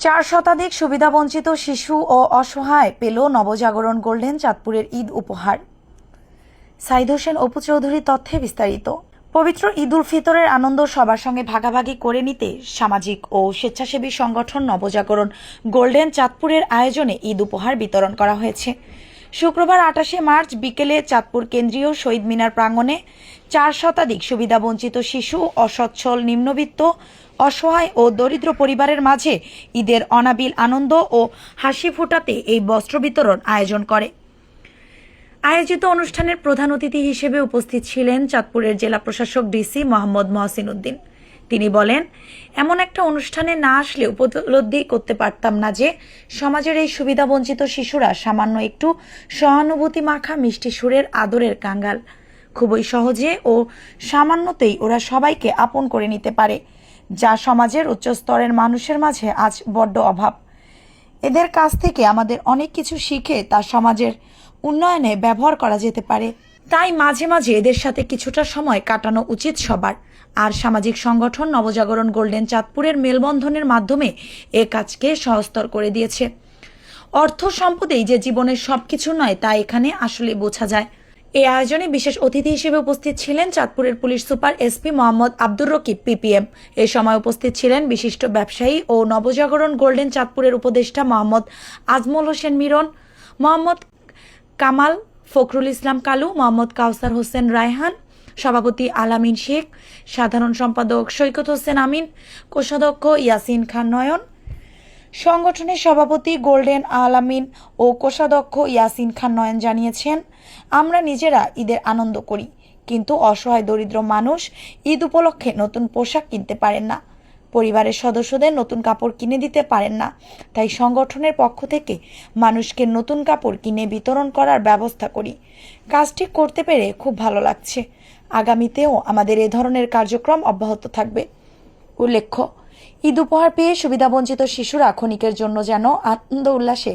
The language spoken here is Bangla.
4 শতাধিক সুবিধাবঞ্চিত শিশু ও অসহায় পেল নবজাগরণ গোল্ডেন চাঁদপুরের ঈদ উপহার। সাইদ হোসেন অপু চৌধুরী তথ্যে বিস্তারিত। পবিত্র ঈদ উল ফিতরের আনন্দ সবার সঙ্গে ভাগাভাগি করে নিতে সামাজিক ও স্বেচ্ছাসেবী সংগঠন নবজাগরণ গোল্ডেন চাঁদপুরের আয়োজনে ঈদ উপহার বিতরণ করা হয়েছে। শুক্রবার 28 মার্চ বিকেলে চাঁদপুর কেন্দ্রীয় শহীদ মিনার প্রাঙ্গণে 4 শতাধিক সুবিধাবঞ্চিত শিশু, অসচ্ছল, নিম্নবিত্ত, অসহায় ও দরিদ্র পরিবারের মাঝে ঈদের অনাবিল আনন্দ ও হাসি ফোটাতে এই বস্ত্র বিতরণ আয়োজন করে। আয়োজিত অনুষ্ঠানের প্রধান অতিথি হিসেবে উপস্থিত ছিলেন চাঁদপুরের জেলা প্রশাসক ডিসি মোহাম্মদ মহসিন উদ্দিন। তিনি বলেন, এমন একটা অনুষ্ঠানে না আসলে উপলব্ধি করতে পারতাম না যে সমাজের এই সুবিধাবঞ্চিত শিশুরা সামান্য একটু সহানুভূতি মাখা মিষ্টি সুরের আদরের কাঙ্গাল। খুবই সহজে ও সামান্যতেই ওরা সবাইকে আপন করে নিতে পারে, যা সমাজের উচ্চ স্তরের মানুষের মাঝে আজ বড্ড অভাব। এদের কাছ থেকে আমাদের অনেক কিছু শিখে তা সমাজের উন্নয়নে ব্যবহার করা যেতে পারে। তাই মাঝে মাঝে এদের সাথে কিছুটা সময় কাটানো উচিত সবার। আর সামাজিক সংগঠন নবজাগরণ গোল্ডেন চাঁদপুরের মেলবন্ধনের মাধ্যমে এ কাজকে সহজতর করে দিয়েছে। অর্থ সম্পদেই যে জীবনের সবকিছু নয় তা এখানে আসলে বোঝা যায়। এই আয়োজনে বিশেষ অতিথি হিসেবে উপস্থিত ছিলেন চাঁদপুরের police super SP Mohammad Abdur Rakib PPM. এ সময় উপস্থিত ছিলেন বিশিষ্ট ব্যবসায়ী ও নবজাগরণ গোল্ডেন চাঁদপুরের উপদেষ্টা মোহাম্মদ আজমল হোসেন মিরন, মোহাম্মদ কামাল, ফখরুল ইসলাম কালু, মোহাম্মদ কাউসার হোসেন রায়হান, সভাপতি আলামিন শেখ, সাধারণ সম্পাদক সৈকত হোসেন আমিন, কোষাধ্যক্ষ ইয়াসিন খান নয়ন। সংগঠনের সভাপতি গোল্ডেন আলামিন ও কোষাধ্যক্ষ ইয়াসিন খান নয়ন জানিয়েছেন, আমরা নিজেরা ঈদের আনন্দ করি, কিন্তু অসহায় দরিদ্র মানুষ ঈদ উপলক্ষে নতুন পোশাক কিনতে পারেন না, পরিবারের সদস্যদের নতুন কাপড় কিনে দিতে পারেন না। তাই সংগঠনের পক্ষ থেকে মানুষকে নতুন কাপড় কিনে বিতরণ করার ব্যবস্থা করি। কাজটি করতে পেরে খুব ভালো লাগছে। আগামীতেও আমাদের এ ধরনের কার্যক্রম অব্যাহত থাকবে। উল্লেখ্য, ঈদ উপহার পেয়ে সুবিধাবঞ্চিত শিশুরা ক্ষণিকের জন্য যেন আনন্দ উল্লাসে